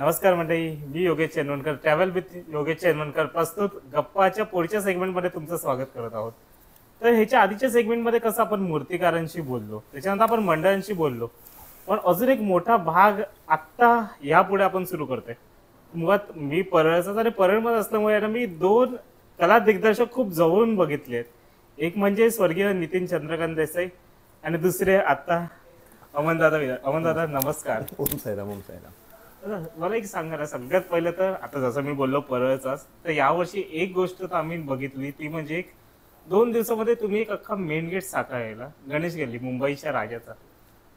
नमस्कार मंडळी, मी Yogesh चेनवणकर, travel with Yogesh चेनवणकर प्रस्तुत गप्पाच्या पुढच्या सेगमेंटमध्ये तुमचं स्वागत करत आहोत. तर ह्याच्या आधीच्या सेगमेंटमध्ये कसं आपण मूर्तिकारांशी बोललो, त्याच्यानंतर आपण मंडळांशी बोललो, पण अजून एक मोठा भाग आत्ता यापुढे आपण सुरू करतोय. मुळात मी परळचाच आणि परळमध्ये असल्यामुळे ना मी दोन कला दिग्दर्शक खूप जवळून बघितले आहेत. एक म्हणजे स्वर्गीय नितीन चंद्रकांत देसाई आणि दुसरे आता अमनदादा. अमनदादा नमस्कार. ओम साईराम, ओम साईराम. मला एक सांगा ना, सगळ्यात पहिलं तर आता जसं मी बोललो परळचाच, तर यावर्षी एक गोष्ट तर आम्ही बघितली, ती म्हणजे एक 2 दिवसामध्ये तुम्ही एक अख्खा मेन गेट साकारला, गणेश गल्ली मुंबईच्या राजाचा.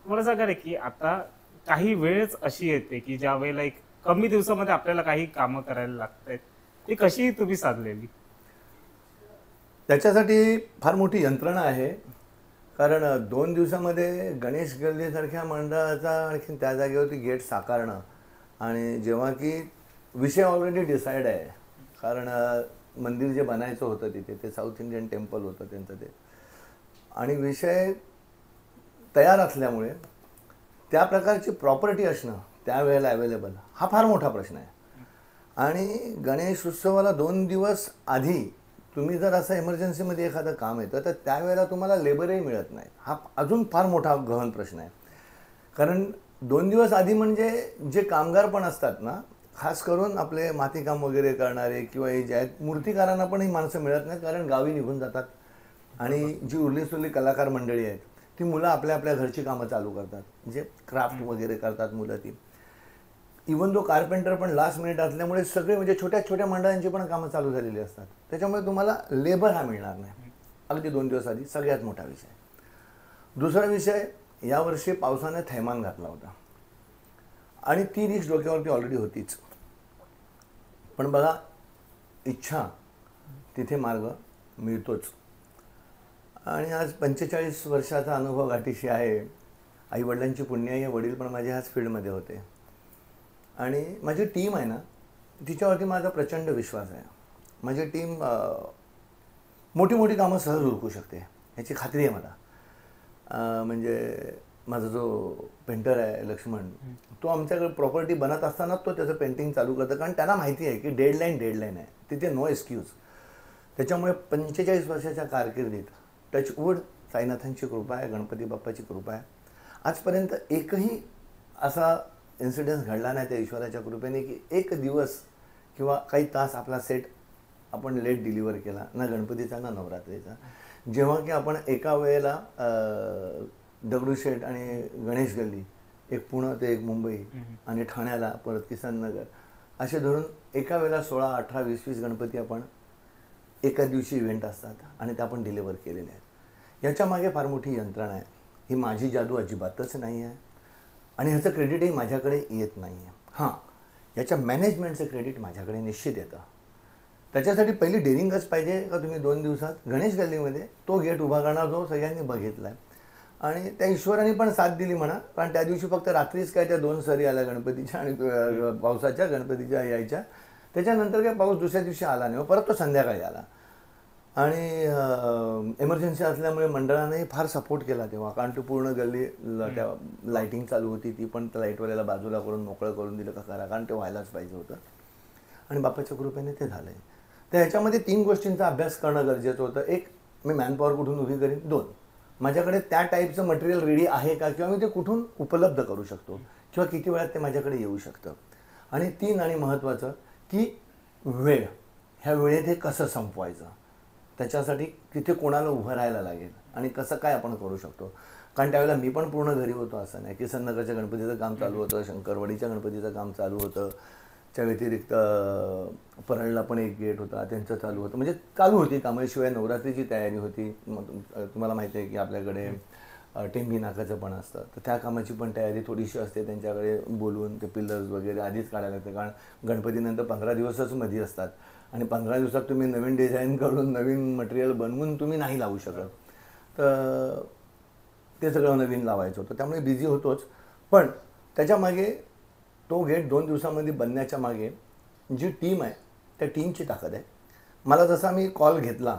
मला सांगा रे की आता काही वेळच अशी येते की ज्या वेळेला एक कमी दिवसामध्ये आपल्याला काही कामं करायला लागतात, ती कशी तुम्ही साधलेली? त्याच्यासाठी फार मोठी यंत्रणा आहे. कारण 2 दिवसामध्ये गणेश गल्लीसारख्या मंडळाचा आणखी त्या जागेवरती गेट साकारणं, आणि जेव्हा की विषय ऑलरेडी डिसाईड आहे. कारण मंदिर जे बनायचं होतं तिथे, ते साऊथ इंडियन टेम्पल होतं त्यांचं ते, आणि विषय तयार असल्यामुळे त्या प्रकारची प्रॉपर्टी असणं त्यावेळेला अवेलेबल हा फार मोठा प्रश्न आहे. आणि गणेश उत्सवाला 2 दिवस आधी तुम्ही जर असं इमर्जन्सीमध्ये एखादं काम येतं तर त्यावेळेला तुम्हाला लेबरही मिळत नाही. हा अजून फार मोठा गहन प्रश्न आहे. कारण 2 दिवस आधी म्हणजे जे कामगार पण असतात ना, खास करून आपले मातीकाम वगैरे करणारे किंवा हे जे आहेत, मूर्तिकारांना पण ही माणसं मिळत नाहीत, कारण गावी निघून जातात. आणि जी उरली सुरली कलाकार मंडळी आहेत ती मुलं आपल्या आपल्या घरची कामं चालू करतात, जे क्राफ्ट वगैरे करतात मुलं ती. इवन दो कार्पेंटर पण लास्ट मिनिट असल्यामुळे सगळे म्हणजे छोट्या छोट्या मंडळांची पण कामं चालू झालेली असतात. त्याच्यामुळे तुम्हाला लेबर हा मिळणार नाही अगदी 2 दिवस आधी, सगळ्यात मोठा विषय. दुसरा विषय, यावर्षी पावसाने थैमान घातला होता आणि ती रिक्स डोक्यावरती ऑलरेडी होतीच. पण बघा, इच्छा तिथे मार्ग मिळतोच. आणि आज 45 वर्षाचा अनुभव गाठीशी आहे. आईवडिलांची पुण्य आहे, वडील पण माझे ह्याच फील्डमध्ये होते. आणि माझी टीम आहे ना, तिच्यावरती माझा प्रचंड विश्वास आहे. माझी टीम मोठी मोठी कामं सहज उरकू शकते याची खात्री आहे मला. म्हणजे माझा जो पेंटर आहे लक्ष्मण, तो आमच्याकडे प्रॉपर्टी बनत असताना तो त्याचं पेंटिंग चालू करतं, कारण त्यांना माहिती आहे की डेडलाईन आहे, तिथे नो एक्सक्यूज. त्याच्यामुळे 45 वर्षाच्या कारकिर्दीत टचवूड साईनाथांची कृपा आहे, गणपती बाप्पाची कृपा आहे, आजपर्यंत एकही असा इन्सिडेन्स घडला नाही त्या ईश्वराच्या कृपेने की एक दिवस किंवा काही तास आपला सेट आपण लेट डिलिव्हर केला, ना गणपतीचा ना नवरात्रीचा. जेव्हा की आपण एका वेळेला दगडूशेठ आणि गणेश गल्ली, एक पुणे ते एक मुंबई आणि ठाण्याला परत किसन नगर, असे धरून एका वेळेला 16, 18, 20 गणपती आपण एका दिवशी इव्हेंट असतात आणि ते आपण डिलिव्हर केलेले आहेत. याच्या मागे फार मोठी यंत्रणा आहे. ही माझी जादू अजिबातच नाही आहे आणि ह्याचं क्रेडिटही माझ्याकडे येत नाही आहे. हां, याच्या मॅनेजमेंटचं क्रेडिट माझ्याकडे निश्चित येतं. त्याच्यासाठी पहिली डेअरिंगच पाहिजे का तुम्ही 2 दिवसात गणेश गल्लीमध्ये तो गेट उभा करणार जो सगळ्यांनी बघितला आहे. आणि त्या ईश्वराने पण साथ दिली म्हणा, कारण त्या दिवशी फक्त रात्रीच काय त्या 2 सरी आल्या गणपतीच्या आणि पावसाच्या गणपतीच्या यायच्या. त्याच्यानंतर काय पाऊस दुसऱ्या दिवशी आला नाही, परत तो संध्याकाळी आला. आणि इमर्जन्सी असल्यामुळे मंडळानेही फार सपोर्ट केला तेव्हा, कारण ती पूर्ण गल्ली त्या लाईटिंग चालू होती, ती पण त्या लाईटवाल्याला बाजूला करून मोकळं करून दिलं का करा, कारण ते व्हायलाच पाहिजे होतं. आणि बाप्पाच्या कृपेने ते झालं आहे. तर ह्याच्यामध्ये 3 गोष्टींचा अभ्यास करणं गरजेचं होतं. एक, मी मॅनपॉवर कुठून उभी करीन. 2, माझ्याकडे त्या टाईपचं मटेरियल रेडी आहे का, किंवा मी ते कुठून उपलब्ध करू शकतो, किंवा किती वेळात ते माझ्याकडे येऊ शकतं. आणि 3, आणि महत्त्वाचं की वेळ, ह्या वेळेत हे कसं संपवायचं, त्याच्यासाठी तिथे कोणाला उभं राहायला लागेल आणि कसं काय आपण करू शकतो. कारण त्यावेळेला मी पण पूर्ण घरी होतो असं नाही. किसन नगरच्या गणपतीचं काम चालू होतं, शंकरवाडीच्या गणपतीचं काम चालू होतं, त्या व्यतिरिक्त परळला पण एक गेट होता त्यांचं चालू होतं. म्हणजे चालू होती कामं. शिवाय नवरात्रीची तयारी होती. मग तुम्हाला माहिती आहे की आपल्याकडे टेंभी नाकाचं पण असतं, तर त्या कामाची पण तयारी थोडीशी असते. त्यांच्याकडे बोलून ते पिलर्स वगैरे आधीच काढायला लागते, कारण गणपतीनंतर 15 दिवसच मध्ये असतात आणि 15 दिवसात तुम्ही नवीन डिझाईन करून नवीन मटेरियल बनवून तुम्ही नाही लावू शकत. तर ते सगळं नवीन लावायचं होतं, त्यामुळे बिझी होतोच. पण त्याच्यामागे तो गेट 2 दिवसामध्ये बनण्याच्या मागे जी टीम आहे त्या टीमची ताकद आहे. मला जसा मी कॉल घेतला,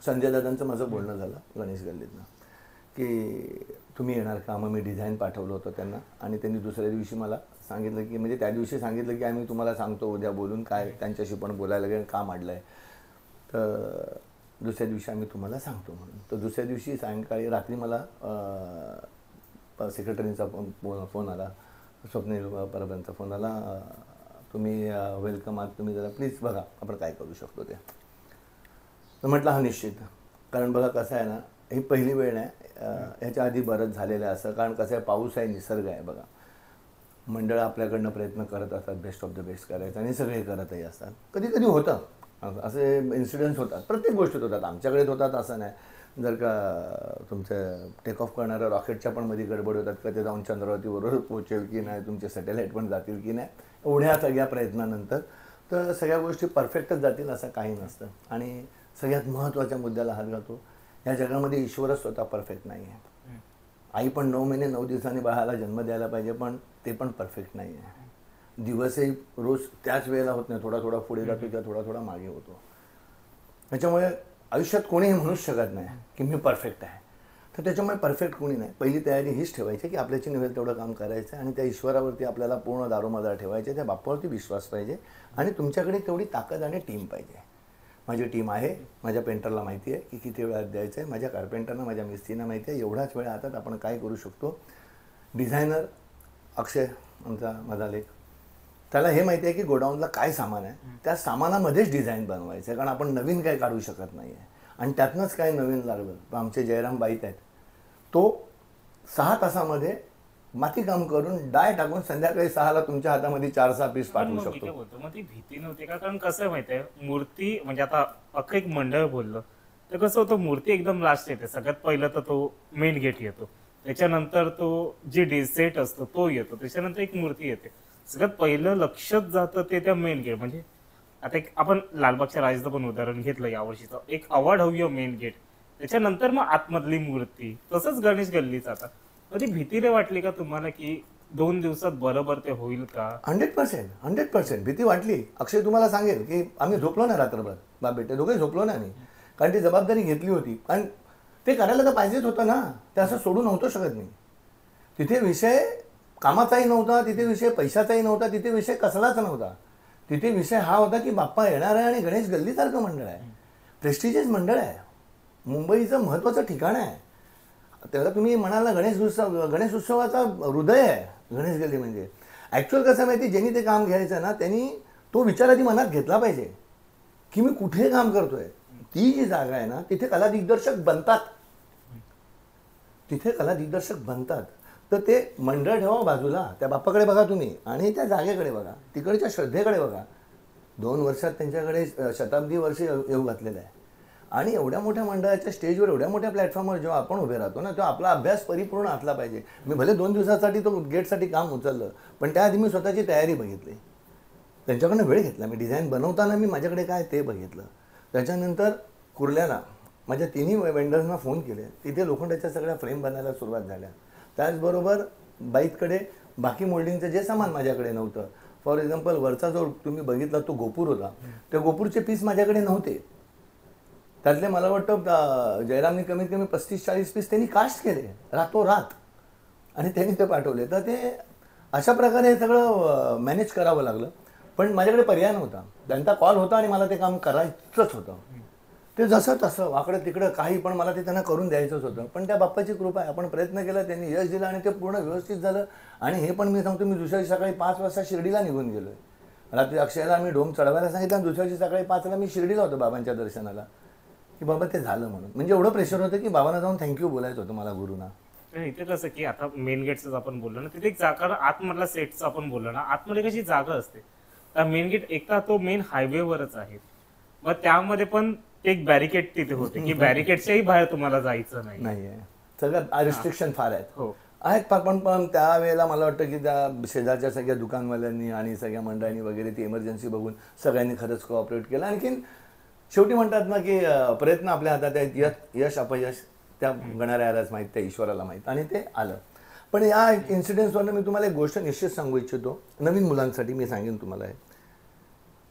संजय दादांचं माझं बोलणं झालं गणेश गल्लीतनं की तुम्ही येणार का, मग मी डिझाईन पाठवलं होतं त्यांना आणि त्यांनी दुसऱ्या दिवशी मला सांगितलं की म्हणजे त्या दिवशी सांगितलं की आम्ही तुम्हाला सांगतो उद्या बोलून काय त्यांच्याशी पण बोलायला लागेल का मांडलं आहे. तर दुसऱ्या दिवशी आम्ही तुम्हाला सांगतो म्हणून. तर दुसऱ्या दिवशी सायंकाळी रात्री मला सेक्रेटरीचा फोन आला, स्वप्नील परबांचा फोन आला, तुम्ही वेलकम आहात, तुम्ही जरा प्लीज बघा आपण काय करू शकतो ते. तर म्हटलं हा निश्चित, कारण बघा कसं आहे ना, ही पहिली वेळ नाही, ह्याच्या आधी बरंच झालेलं आहे असं. कारण कसं आहे, पाऊस आहे, निसर्ग आहे बघा. मंडळ आपल्याकडनं प्रयत्न करत असतात बेस्ट ऑफ द बेस्ट करायचं आणि सगळे करतही असतात. कधी कधी होतं असे इन्सिडेंट्स होतात, प्रत्येक गोष्टीत होतात, आमच्याकडेच होतात असं नाही. जर का तुमचं टेक ऑफ करणाऱ्या रॉकेटच्या पण मध्ये गडबड होतात का ते जाऊन चंद्रावतीबरोबर पोहोचेल की नाही, तुमचे सॅटेलाईट पण जातील की नाही, एवढ्या सगळ्या प्रयत्नानंतर तर सगळ्या गोष्टी परफेक्टच जातील असं काही नसतं. आणि सगळ्यात महत्त्वाच्या मुद्द्याला हात घालतो, या जगामध्ये ईश्वरच स्वतः परफेक्ट नाही आहे. आई पण 9 महिने 9 दिवसांनी बाळाला जन्म द्यायला पाहिजे, पण ते पण परफेक्ट नाही आहे. दिवसही रोज त्याच वेळेला होत नाही, थोडा थोडा पुढे जातो किंवा थोडा थोडा मागे होतो. त्याच्यामुळे आयुष्यात कोणीही म्हणूच शकत नाही की मी परफेक्ट आहे. तर त्याच्यामुळे परफेक्ट कोणी नाही. पहिली तयारी हीच ठेवायची की आपल्याची नव्हे तेवढं काम करायचं आणि त्या ईश्वरावरती आपल्याला पूर्ण दारोमदार ठेवायचे, त्या बाप्पावरती विश्वास पाहिजे आणि तुमच्याकडे तेवढी ताकद आणि टीम पाहिजे. माझी टीम आहे, माझ्या पेंटरला माहिती आहे की किती वेळात द्यायचं आहे, माझ्या कार्पेंटरना, माझ्या मिस्त्रींना माहिती आहे एवढाच वेळ हातात आपण काय करू शकतो. डिझायनर अक्षय आमचा माझा लेख, त्याला हे माहिती आहे की गोडाऊनला काय सामान आहे, त्या सामानामध्येच डिझाईन बनवायचं आहे, कारण आपण नवीन काही काढू शकत नाही आहे. आणि त्यातनंच काय नवीन लागलं तर आमचे जयराम बाईत आहेत, तो 6 तासामध्ये माती काम करून डाय टाकून संध्याकाळी 6ला तुमच्या हातामध्ये 4-6 पीस पाठवू शकतो. मग ती भीती नव्हती का? कारण कसं आहे माहिती आहे, मूर्ती म्हणजे आता अख्खं एक मंडळ बोललं तर कसं होतं, मूर्ती एकदम लास्ट येते. सगळ्यात पहिलं तर तो मेन गेट येतो, त्याच्यानंतर तो जे सेट असतो तो येतो, त्याच्यानंतर एक मूर्ती येते. सगळ्यात पहिलं लक्षात जातं ते त्या मेन गेट. म्हणजे आता एक आपण लालबागच्या राजाचं पण उदाहरण घेतलं यावर्षीचं, एक अवाढव्य मेन गेट, त्याच्यानंतर मग आतमधली मूर्ती, तसंच गणेश गल्लीचा. आता कधी भीती नाही वाटली का तुम्हाला की 2 दिवसात बरोबर ते होईल का? 100% भीती वाटली. अक्षय तुम्हाला सांगेल की आम्ही झोपलो ना रात्रभर, बाप बेटे दोघे झोपलो ना आम्ही, कारण ती जबाबदारी घेतली होती आणि ते करायला तर पाहिजेच होतं ना, ते असं सोडू नव्हतं शकत नाही. तिथे विषय कामाचाही नव्हता, तिथे विषय पैशाचाही नव्हता, तिथे विषय कसलाच नव्हता. तिथे विषय हा होता की बाप्पा येणार आहे आणि गणेश गल्लीसारखं मंडळ आहे, प्रेस्टिजियस मंडळ आहे, मुंबईचं महत्त्वाचं ठिकाण आहे. त्याला तुम्ही म्हणाल गणेश उत्सवाचा हृदय आहे गणेश गल्ली. म्हणजे ॲक्च्युअल कसं माहिती, ज्यांनी ते काम घ्यायचं ना त्यांनी तो विचार आधी मनात घेतला पाहिजे की मी कुठे काम करतोय. ती जी जागा आहे ना तिथे कला दिग्दर्शक बनतात, तिथे कला दिग्दर्शक बनतात. तर ते मंडळ ठेवा बाजूला, त्या बाप्पाकडे बघा तुम्ही आणि त्या जागेकडे बघा, तिकडच्या श्रद्धेकडे बघा. 2 वर्षात त्यांच्याकडे शताब्दी वर्ष येऊ घातलेलं आहे. आणि एवढ्या मोठ्या मंडळाच्या स्टेजवर, एवढ्या मोठ्या प्लॅटफॉर्मवर जेव्हा आपण उभे राहतो ना, तेव्हा आपला अभ्यास परिपूर्ण असला पाहिजे. मी भले 2 दिवसासाठी तो गेटसाठी काम उचललं, पण त्याआधी मी स्वतःची तयारी बघितली, त्यांच्याकडनं वेळ घेतला. मी डिझाईन बनवताना मी माझ्याकडे काय ते बघितलं. त्याच्यानंतर कुर्ल्याला माझ्या 3ही वेंडर्सना फोन केले, तिथे लोखंडाच्या सगळ्या फ्रेम बनायला सुरुवात झाल्या. त्याचबरोबर बाईतकडे बाकी मोल्डिंगचं जे सामान माझ्याकडे नव्हतं, फॉर एक्झाम्पल वरचा जो तुम्ही बघितला तो गोपूर होता, त्या गोपूरचे पीस माझ्याकडे नव्हते. त्यातले मला वाटतं जयरामनी कमीत कमी 35-40 पीस त्यांनी कास्ट केले रातोरात आणि त्यांनी ते पाठवले. तर ते अशा प्रकारे हे सगळं मॅनेज करावं लागलं. पण माझ्याकडे पर्याय नव्हता, त्यांचा कॉल होता आणि मला ते काम करायचंच होतं. ते जसं तसं वाकडं तिकडं काही पण मला ते त्यांना करून द्यायचंच होतं. पण त्या बाप्पाची कृपा आहे, आपण प्रयत्न केला, त्यांनी यश दिलं आणि ते पूर्ण व्यवस्थित झालं. आणि हे पण मी सांगतो, मी दुसऱ्या दिवशी सकाळी 5 वाजता शिर्डीला निघून गेलो आहे. रात्री अक्षयला आम्ही डोम चढवायला सांगितलं आणि दुसऱ्या दिवशी सकाळी 5ला मी शिर्डीला होतो बाबांच्या दर्शनाला, की बाबा ते झालं म्हणून. म्हणजे एवढं प्रेशर होतं की बाबांना जाऊन थँक्यू बोलायचं होतं मला गुरुना. इथे कसं की आता मेन गेटचं आपण बोललो ना, तिथे एक जागा आतमधला सेटचं आपण बोललो ना, आतमध्ये कशी जागा असते. तर मेन गेट एकदा तो मेन हायवेवरच आहे, मग त्यामध्ये पण एक बॅरिकेड तिथे होते की बॅरिकेडच्याही बाहेर तुम्हाला जायचं नाहीये. सगळं रिस्ट्रिक्शन फार आहेत. हो आहेत पण त्यावेळेला मला वाटतं की त्या शेजारच्या सगळ्या दुकानवाल्यांनी आणि सगळ्या मंडळांनी वगैरे ती इमर्जन्सी बघून सगळ्यांनी खरंच कोऑपरेट केलं. आणखीन शेवटी म्हणतात ना की प्रयत्न आपल्या हातात आहेत, यश अपयश त्या गणरायालाच माहीत, त्या ईश्वराला माहीत, आणि ते आलं. पण या इन्सिडेंट्सवरनं मी तुम्हाला एक गोष्ट निश्चित सांगू इच्छितो, नवीन मुलांसाठी मी सांगेन तुम्हाला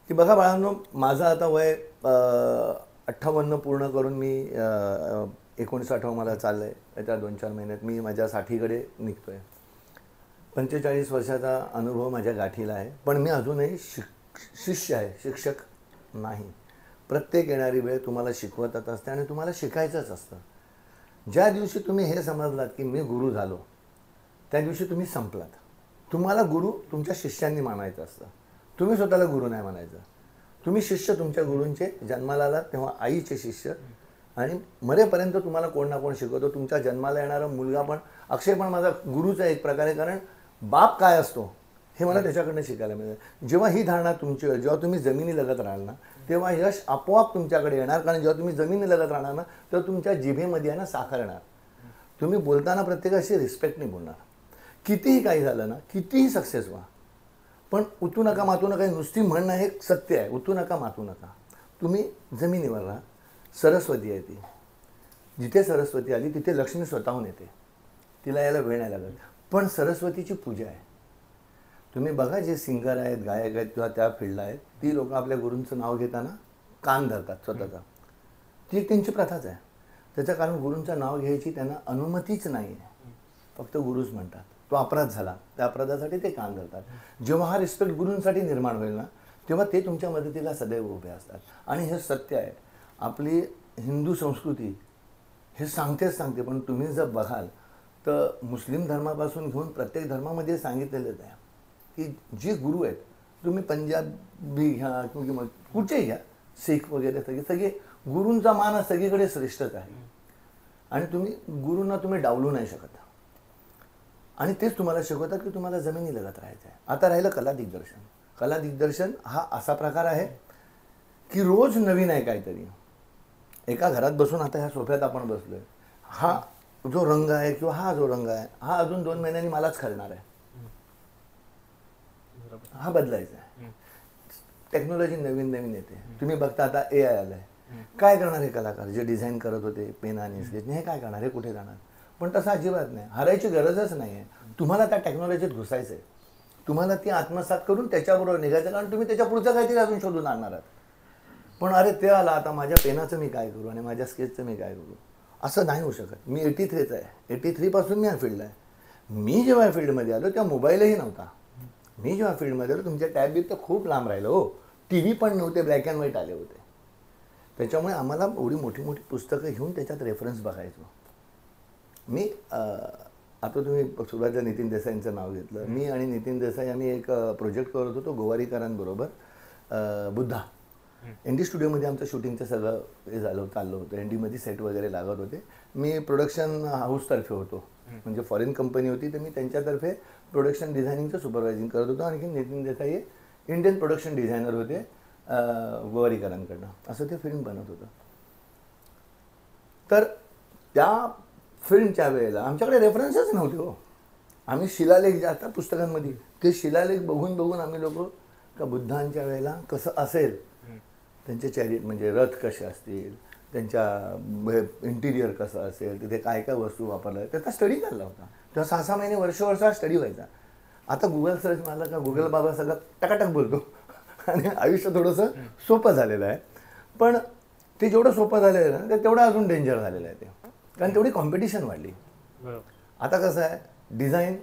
की बघा बाळांनो, माझं आता वय 58 पूर्ण करून मी 29 मला चाललं आहे. त्याच्या 2-4 महिन्यात मी माझ्या 60कडे निघतो आहे. 45 वर्षाचा अनुभव माझ्या गाठीला आहे, पण मी अजूनही शिष्य आहे, शिक्षक नाही. प्रत्येक येणारी वेळ तुम्हाला शिकवतच असते आणि तुम्हाला शिकायचंच असतं. ज्या दिवशी तुम्ही हे समजलात की मी गुरु झालो, त्या दिवशी तुम्ही संपलात. तुम्हाला गुरु तुमच्या शिष्यांनी मानायचं असतं, तुम्ही स्वतःला गुरु नाही मानायचं. तुम्ही शिष्य तुमच्या गुरूंचे. जन्माला आलात तेव्हा आईचे शिष्य, आणि मरेपर्यंत तुम्हाला कोण ना कोण शिकवतो. तुमच्या जन्माला येणारा मुलगा पण, अक्षय पण माझा गुरुच आहे एक प्रकारे, कारण बाप काय असतो हे मला त्याच्याकडनं शिकायला मिळतं. जेव्हा ही धारणा तुमची, जेव्हा तुम्ही जमिनीलगत राहाल ना, तेव्हा यश आपोआप तुमच्याकडे येणार. कारण जेव्हा तुम्ही जमिनीलगत राहणार ना, तर तुमच्या जिभेमध्ये आहे ना साखर येणार. तुम्ही बोलताना प्रत्येकाशी रिस्पेक्टने बोलणार. कितीही काही झालं ना, कितीही सक्सेस व्हा, पण उतू नका मातू नका नुसती म्हणणं हे सत्य आहे. उतू नका मातू नका. तुम्ही जमिनीवर राहा. सरस्वती आहे ती. जिथे सरस्वती आली तिथे लक्ष्मी स्वतःहून येते. तिला यायला वेळ नाही लागत. पण सरस्वतीची पूजा आहे. तुम्ही बघा, जे सिंगर आहेत, गायक आहेत किंवा त्या फील्डला आहेत, ती लोक आपल्या गुरूंचं नाव घेताना कान धरतात स्वतःचा. ती एक त्यांची प्रथाच आहे. त्याचं कारण गुरूंचं नाव घ्यायची त्यांना अनुमतीच नाही आहे. फक्त गुरुच म्हणतात. तो अपराध झाला, त्या अपराधासाठी ते कान धरतात. जेव्हा हा रिस्पेक्ट गुरूंसाठी निर्माण होईल ना, तेव्हा ते तुमच्या मदतीला सदैव उभे असतात. आणि हे सत्य आहे. आपली हिंदू संस्कृती हे सांगतेच सांगते, पण तुम्ही जर बघाल तर मुस्लिम धर्मापासून घेऊन प्रत्येक धर्मामध्ये सांगितलेलंच आहे की जे गुरु आहेत, तुम्ही पंजाबी घ्या किंवा कुठचेही घ्या, शीख वगैरे, सगळे गुरूंचा मान सगळीकडे श्रेष्ठच आहे. आणि तुम्ही गुरूंना तुम्ही डावलू नाही शकत. आणि तेच तुम्हाला शिकवतात की तुम्हाला जमिनीलगत राहायचं आहे. आता राहिलं कला दिग्दर्शन. कला दिग्दर्शन हा असा प्रकार आहे की रोज नवीन आहे काहीतरी. एका घरात बसून, आता ह्या सोफ्यात आपण बसलोय, हा जो रंग आहे किंवा हा जो रंग आहे, हा अजून 2 महिन्यांनी मलाच कळणार आहे. हा बदलायचा आहे. टेक्नॉलॉजी नवीन नवीन येते. तुम्ही बघता आता AI आलंय. काय करणार हे कलाकार जे डिझाईन करत होते पेन आणि स्केचने, हे काय करणार, हे कुठे जाणार? पण तसं अजिबात नाही. हरायची गरजच नाही आहे. तुम्हाला त्या टेक्नॉलॉजीत घुसायचं आहे. तुम्हाला ती आत्मसात करून त्याच्याबरोबर निघायचं, कारण तुम्ही त्याच्या पुढचं काहीतरी अजून शोधून आणणार आहात. पण अरे ते आला, आता माझ्या पेनाचं मी काय करू आणि माझ्या स्केचचं मी काय करू, असं नाही होऊ शकत. मी 83चा आहे. 83 पासून मी या फील्डला आहे. मी जेव्हा या फील्डमध्ये आलो तेव्हा मोबाईलही नव्हता. मी जेव्हा फील्डमध्ये आलो तुमच्या टॅब बीत तर खूप लांब राहिलं हो. TV पण नव्हते, ब्लॅक अँड व्हाईट आले होते. त्याच्यामुळे आम्हाला एवढी मोठी मोठी पुस्तकं घेऊन त्याच्यात रेफरन्स बघायचो. मी आता तुम्ही सुरुवातीला नितीन देसाईंचं नाव घेतलं. मी आणि नितीन देसाई आम्ही एक प्रोजेक्ट करत होतो गोवारीकरांबरोबर, बुद्धा. ND स्टुडिओमध्ये आमचं शूटिंगचं सगळं हे चाललं होतं. NDमध्ये सेट वगैरे लागत होते. मी प्रोडक्शन हाऊसतर्फे होतो, म्हणजे फॉरेन कंपनी होती, तर मी त्यांच्यातर्फे प्रोडक्शन डिझायनिंगचं सुपरवायझिंग करत होतो. आणखी नितीन देसाई हे इंडियन प्रोडक्शन डिझायनर होते गोवारीकरांकडनं. असं ते फिल्म बनत होतं. तर त्या फिल्मच्या वेळेला आमच्याकडे रेफरन्सच नव्हते हो. आम्ही शिलालेख जे असतात पुस्तकांमध्ये, ते शिलालेख बघून बघून आम्ही लोक का बुद्धांच्या वेळेला कसं असेल, त्यांचे चॅरिट म्हणजे रथ कसे असतील, त्यांच्या इंटिरियर कसं असेल, तिथे काय काय वस्तू वापरल्या, त्याचा स्टडी चालला होता. तेव्हा 6-6 महिने वर्ष स्टडी व्हायचा. आता गुगल सर्च मारला का गुगल बाबा सगळं टकाटक बोलतो आणि आयुष्य थोडंसं सोपं झालेलं आहे. पण ते जेवढं सोपं झालेलं आहे ना, ते तेवढं अजून डेंजर झालेलं आहे ते, कारण तेवढी कॉम्पिटिशन वाढली. आता कसं आहे, डिझाईन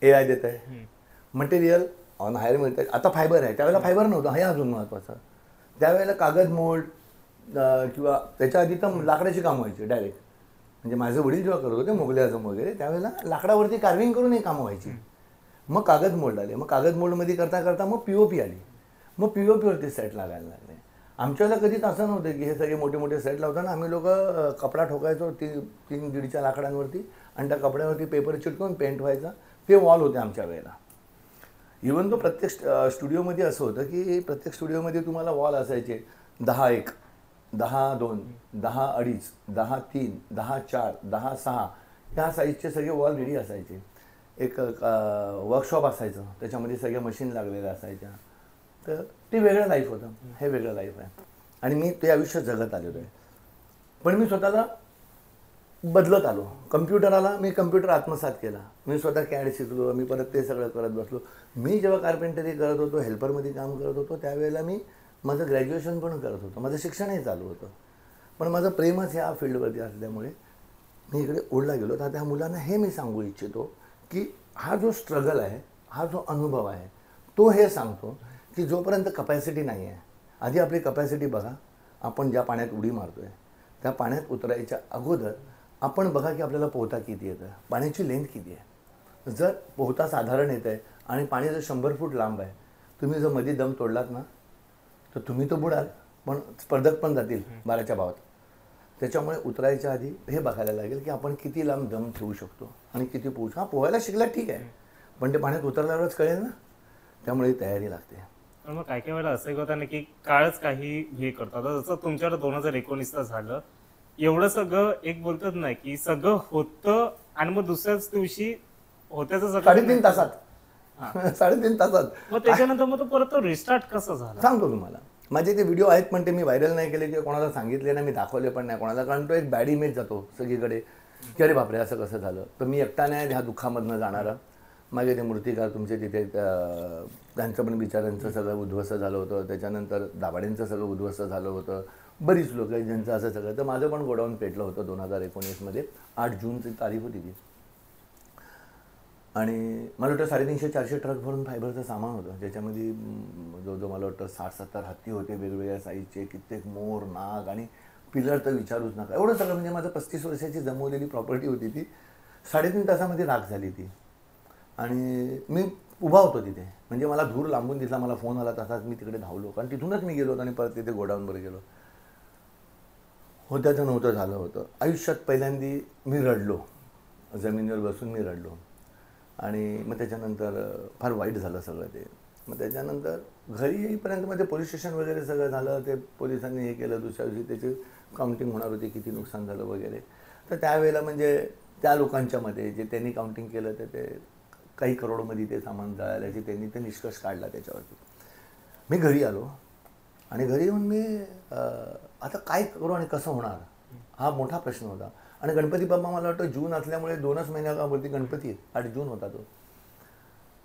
AI देत आहे, मटेरियल ऑन हायर मिळत आहे. आता फायबर आहे, त्यावेळेला फायबर नव्हतं, हे अजून महत्त्वाचं. त्यावेळेला कागद मोल्ड किंवा त्याच्या आधी तर लाकडाची कामं व्हायची डायरेक्ट. म्हणजे माझे वडील जेव्हा करत होते मोगले आझम वगैरे, त्यावेळेला लाकडावरती कार्विंग करून ही कामं व्हायची. मग कागद मोल्ड आले, मग कागद मोल्डमध्ये करता करता मग POP आली, मग POPवरती सेट लागायला लागले. आमच्याला कधीच असं नव्हतं की हे सगळे मोठे मोठे सेट लावताना आम्ही लोक कपडा ठोकायचो 3-1.5 लाकडांवरती, आणि त्या कपड्यावरती पेपर चिटकून पेंट व्हायचा. ते वॉल होते आमच्या वेळेला. इवन तो प्रत्येक स्टुडिओमध्ये असं होतं की प्रत्येक स्टुडिओमध्ये तुम्हाला वॉल असायचे 10-1, 10-2, 10-2.5, 10-3, 10-4, 10-6 ह्या साईजचे सगळे वॉल रेडी असायचे. एक वर्कशॉप असायचं, त्याच्यामध्ये सगळ्या मशीन लागलेल्या असायच्या. तर ते वेगळं लाईफ होतं, हे वेगळं लाईफ आहे. आणि मी ते आयुष्य जगत आलेलो आहे. पण मी स्वतःला बदलत आलो. कम्प्युटर आला, मी कम्प्युटर आत्मसात केला. मी स्वतः CAD शिकलो, मी परत ते सगळं करत बसलो. मी जेव्हा कार्पेंटरी करत होतो, हेल्परमध्ये काम करत होतो, त्यावेळेला मी माझं ग्रॅज्युएशन पण करत होतो, माझं शिक्षणही चालू होतं. पण माझं प्रेमच ह्या फील्डवरती असल्यामुळे मी इकडे ओढला गेलो. तर त्या मुलांना हे मी सांगू इच्छितो की हा जो स्ट्रगल आहे, हा जो अनुभव आहे, तो हे सांगतो की जोपर्यंत कपॅसिटी नाही आहे, आधी आपली कपॅसिटी बघा. आपण ज्या पाण्यात उडी मारतोय त्या पाण्यात उतरायच्या अगोदर आपण बघा की आपल्याला पोहता किती येतं, पाण्याची लेंथ किती आहे. जर पोहता साधारण येतं आहे आणि पाणी जर 100 फूट लांब आहे, तुम्ही जर मध्ये दम तोडलात ना तर तुम्ही तर बुडाल, पण स्पर्धक पण जातील 12च्या भावात. त्याच्यामुळे उतरायच्या आधी हे बघायला लागेल की आपण किती लांब दम ठेवू शकतो आणि किती पोहू. पोहायला शिकला ठीक आहे, पण ते पाण्यात उतरल्यावरच कळेल ना, त्यामुळे तयारी लागते. पण मग काही काही वेळेला असं एक होतं ना की काळच काही हे करतो. आता जसं तुमच्याकडे 2019ला झालं, एवढं सगळं एक बोलतात ना की सगळं होतं आणि मग दुसऱ्याच दिवशी होत्याचं सगळं 3.5 तासात 3.5 तासात मग त्याच्यानंतर मग तो परत तो रिस्टार्ट कसा झाला? सांगतो तुम्हाला. माझे ते व्हिडिओ आहेत पण ते मी व्हायरल नाही केले किंवा कोणाला सांगितले नाही, मी दाखवले पण नाही कोणाला, कारण तो एक बॅड इमेज जातो सगळीकडे की अरे बापरे असं कसं झालं. तर मी एकटा नाही ह्या दुःखामधनं जाणारा. माझे ते मूर्तिकार तुमचे तिथे त्यांचं पण बिचाऱ्यांचं सगळं उद्ध्वस्त झालं होतं, त्याच्यानंतर दाभाडेंचं सगळं उद्ध्वस्त झालं होतं, बरीच लोक आहेत ज्यांचं असं सगळं. तर माझं पण गोडाऊन पेटलं होतं 2019मध्ये. 8 जूनची तारीख होती ती. आणि मला वाटतं 350-400 ट्रक भरून फायबरचं सामान होतं, ज्याच्यामध्ये जवळजवळ मला वाटतं 60-70 हत्ती होते वेगवेगळ्या साईजचे, कित्येक मोर, नाग आणि पिलर तर विचारूच नका. एवढं सगळं म्हणजे माझं 35 वर्षाची जमवलेली प्रॉपर्टी होती ती. 3.5 तासामध्ये राख झाली ती. आणि मी उभा होतो तिथे, म्हणजे मला धूर लांबून दिसला, मला फोन आला तसाच मी तिकडे धावलो, कारण तिथूनच मी गेलो आणि परत तिथे गोडाऊनवर गेलो. होत्याचं नव्हतं झालं होतं. आयुष्यात पहिल्यांदी मी रडलो, जमिनीवर बसून मी रडलो. आणि मग त्याच्यानंतर फार वाईट झालं सगळं ते. मग त्याच्यानंतर घरी येईपर्यंत मग ते पोलीस स्टेशन वगैरे सगळं झालं, ते पोलिसांनी हे केलं. दुसऱ्या दिवशी त्याची काउंटिंग होणार होती, किती नुकसान झालं वगैरे. तर त्यावेळेला म्हणजे त्या लोकांच्या मध्ये जे त्यांनी काउंटिंग केलं तर ते काही करोडमध्ये ते सामान जळाल्याची त्यांनी ते निष्कर्ष काढला त्याच्यावरती. मी घरी आलो आणि घरी येऊन मी आता काय करू आणि कसं होणार हा मोठा प्रश्न होता. आणि गणपती बाप्पा मला वाटतं जून असल्यामुळे 2च महिन्यावरती गणपती आहे, 8 जून होता तो.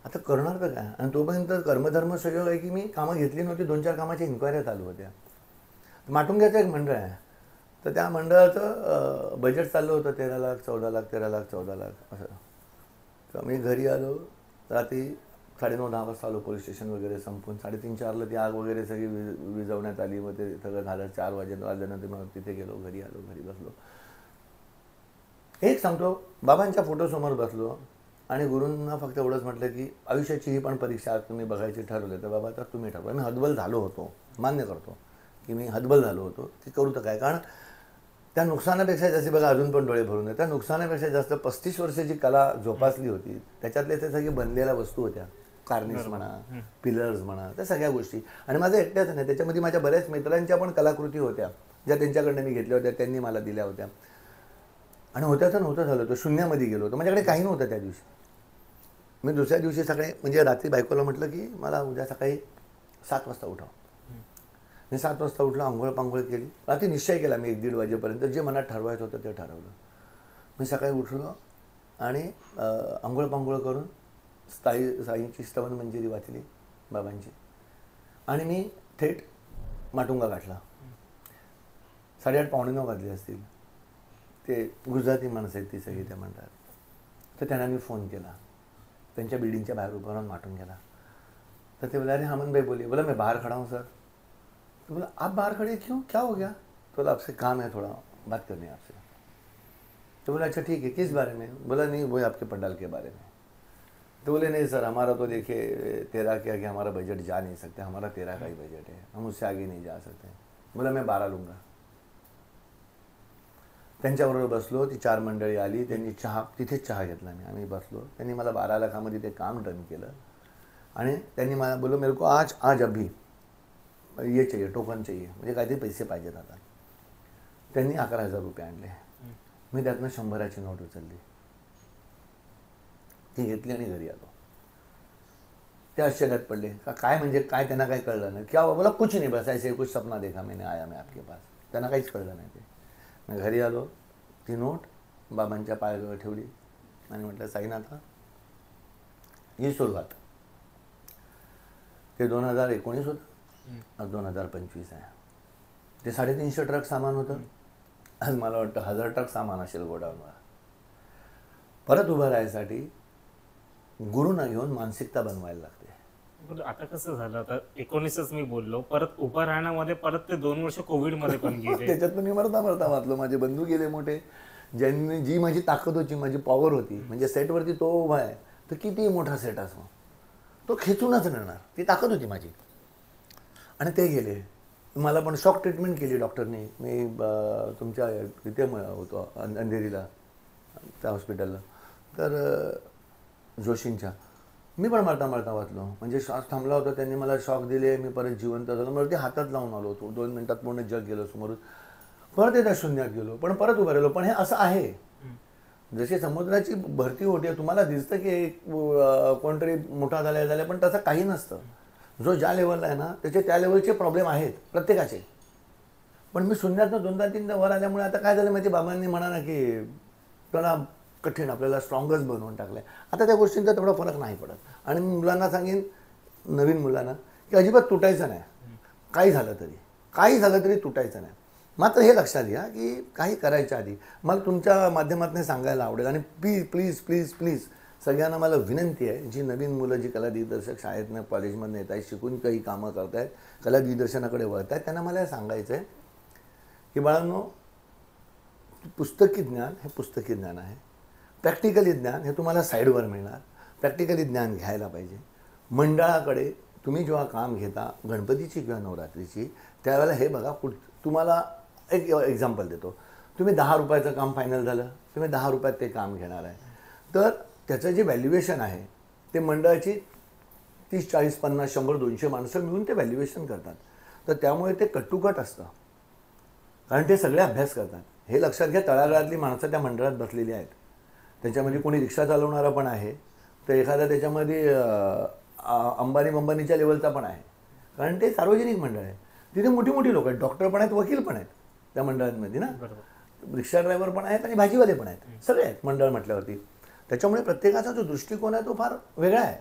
आता करणार तर काय. आणि तोपर्यंत कर्मधर्म सगळं आहे की मी कामं घेतली नव्हती, 2-4 कामाच्या इन्क्वायऱ्या चालू होत्या. माटुंग्याचं एक मंडळ आहे, तर त्या मंडळाचं बजेट चाललं होतं 13 लाख 14 लाख 13 लाख 14 लाख असं. तर मी घरी आलो रात्री 9:30-10 वाजता आलो, पोलीस स्टेशन वगैरे संपून 3:30-4ला ती आग वगैरे सगळी विझवण्यात आली. मग ते सगळं झालं 4 वाजल्यानंतर मग तिथे गेलो, घरी आलो, घरी बसलो. एक सांगतो, बाबांच्या फोटोसमोर बसलो आणि गुरूंना फक्त एवढंच म्हटलं की आयुष्याची ही पण परीक्षा आज तुम्ही बघायची ठरवले तर बाबा तर तुम्ही ठरवा. मी हतबल झालो होतो, मान्य करतो की मी हतबल झालो होतो की करू तर काय. कारण त्या नुकसानापेक्षा जास्त बघा अजून पण डोळे भरून, त्या नुकसानापेक्षा जास्त 35 वर्षाची कला जोपासली होती, त्याच्यातले ते सगळी बनलेल्या वस्तू होत्या, कार्निस म्हणा, पिलर्स म्हणा, त्या सगळ्या गोष्टी. आणि माझं एकट्याच नाही, त्याच्यामध्ये माझ्या बऱ्याच मित्रांच्या पण कलाकृती होत्या ज्या त्यांच्याकडनं मी घेतल्या होत्या, त्यांनी मला दिल्या होत्या. आणि होत्याचं नव्हतं झालं, तो शून्यामध्ये गेलो होतो, माझ्याकडे काही नव्हतं त्या दिवशी. मी दुसऱ्या दिवशी सकाळी म्हणजे रात्री बायकोला म्हटलं की मला उद्या सकाळी 7 वाजता उठाव. मी 7 वाजता उठलो, आंघोळ पांघोळ केली, रात्री निश्चय केला मी 1-1:30 वाजेपर्यंत जे मनात ठरवायचं होतं ते ठरवलं. मी सकाळी उठलो आणि आंघोळ पांघोळ करून साईंची स्तवन मंजिरी वाचली बाबांची आणि मी थेट माटुंगा गाठला. 8:30 पावणे 9 वाजले असतील. ते गुजराती माणसं आहेत ती सगळी त्या म्हणतात. तर त्यांना मी फोन केला, त्यांच्या बिल्डिंगच्या बाहेर उभं राहून माटून गेला. तर ते बोला अरे हमन भाई बोलिए. बोला मैं बाहर खड़ा हूँ सर. तो बोला आप बाहर खड़े क्यों, क्या हो गया. तो बोला आपसे काम है, थोड़ा बात करनी है आपसे. तो बोला अच्छा ठीक है, किस बारे में. बोला नहीं वो आपके पंडाल के बारे में. तो बोले नहीं सर हमारा तो देखिए 13 के हमारा बजट जा नहीं सकता, हमारा 13 का ही बजट है, हम उससे आगे नहीं जा सकते. बोला मैं 12 लूँगा. त्यांच्याबरोबर बसलो, ती 4 मंडळी आली, त्यांनी चहा तिथेच चहा घेतला मी, आम्ही बसलो. त्यांनी मला 12 लाखामध्ये ते काम डन केलं आणि त्यांनी मला बोललो मेरे को आज अभी ये चाहिए, टोकन चाहिए, म्हणजे काहीतरी पैसे पाहिजेत आता. त्यांनी 11,000 रुपये आणले. मी त्यातनं 100ची नोट उचलली, ती घेतली आणि घरी आलो. ते आश्चर्यात पडले का काय म्हणजे काय, त्यांना काही कळलं नाही. क्या बोला कुछ नहीं, बस ऐसे कुछ सपना देखा मैंने, आया मैं आपके पास. त्यांना काहीच कळलं नाही. ते मी घरी आलो, ती नोट बाबांच्या पायाजवळ ठेवली आणि म्हटलं साईनाथ ही सुरुवात. ते 2019 होतं, आज 2025 आहे. ते 350 ट्रक सामान होतं, आज मला वाटतं 1000 ट्रक सामान असेल गोडाऊनवर. परत उभं राहायसाठी गुरुना घेऊन मानसिकता बनवायला लागते. पण आता कसं झालं, आता 19च मी बोललो, परत उभं राहण्यामध्ये परत ते 2 वर्ष कोविडमध्ये पण गेले. त्याच्यातून मी मरता मरता वाचलो. माझे बंधू गेले मोठे, ज्यांनी जी माझी ताकद होती, माझी पॉवर होती, म्हणजे सेटवरती तो उभा आहे तर किती मोठा सेट असो तो खेचूनच नेणार, ती ताकद होती माझी. आणि ते गेले. मला पण शॉक ट्रीटमेंट केली डॉक्टरने. मी तुमच्या इथे होतो अंधेरीला त्या हॉस्पिटलला, तर जोशींच्या. मी पण मरता मरता वाचलो. म्हणजे श्वास थांबला होता, त्यांनी मला शॉक दिले, मी परत जिवंत झालो. मला ते हातात लावून आलो होतो. 2 मिनिटात पूर्ण जग गेलो समोरून. परत एकदा शून्यात गेलो, पण परत उभं राहिलो. पण हे असं आहे, जशी समुद्राची भरती होते, तुम्हाला दिसतं की कोणतरी मोठा झाल्या पण तसं काही नसतं. जो ज्या लेवलला आहे ना, त्याचे त्या लेवलचे प्रॉब्लेम आहेत प्रत्येकाचे. पण मी शून्यातनं 2-3 वर आल्यामुळे आता काय झालं माहिती, बाबांनी म्हणा ना की त्याला कठीण, आपल्याला स्ट्रॉंगच बनवून टाकलं. आता त्या गोष्टींचा तेवढा फरक नाही पडत. आणि मी मुलांना सांगेन, नवीन मुलांना, की अजिबात तुटायचं नाही. काही झालं तरी तुटायचं नाही. मात्र हे लक्षात घ्या की काही करायच्या आधी मला तुमच्या माध्यमातून सांगायला आवडेल, आणि प्लीज प्लीज प्लीज सगळ्यांना मला विनंती आहे, जी नवीन मुलं जी कला दिग्दर्शक शाळेतनं कॉलेजमधून येत आहेत, शिकून काही कामं करत आहेत, कला दिग्दर्शनाकडे वळत आहेत, त्यांना मला सांगायचं आहे की बाळांनो, पुस्तकी ज्ञान हे पुस्तकी ज्ञान आहे. प्रॅक्टिकली ज्ञान हे तुम्हाला साईडवर मिळणार. प्रॅक्टिकली ज्ञान घ्यायला पाहिजे. मंडळाकडे तुम्ही जेव्हा काम घेता, गणपतीची किंवा नवरात्रीची, त्यावेळेला हे बघा, तुम्हाला एक एक्झाम्पल देतो. तुम्ही 10 रुपयाचं काम फायनल झालं, तुम्ही 10 रुपयात ते काम घेणार आहे, तर त्याचं जे व्हॅल्युएशन आहे ते मंडळाची 30, 40, 50, 100, 200 माणसं मिळून ते व्हॅल्युएशन करतात. तर त्यामुळे ते कट असतं, कारण ते सगळे अभ्यास करतात. हे लक्षात घ्या, तळागाळातली माणसं त्या मंडळात बसलेली आहेत. त्याच्यामध्ये कोणी रिक्षा चालवणारा पण आहे, तर एखादा त्याच्यामध्ये अंबानीच्या लेवलचा पण आहे, कारण ते सार्वजनिक मंडळ आहे. तिथे मोठी मोठी लोक आहेत, डॉक्टर पण आहेत, वकील पण आहेत त्या मंडळांमध्ये ना, रिक्षा ड्रायव्हर पण आहेत आणि भाजीवाले पण आहेत, सगळे आहेत मंडळ म्हटल्यावरती. त्याच्यामुळे प्रत्येकाचा जो दृष्टिकोन आहे तो फार वेगळा आहे.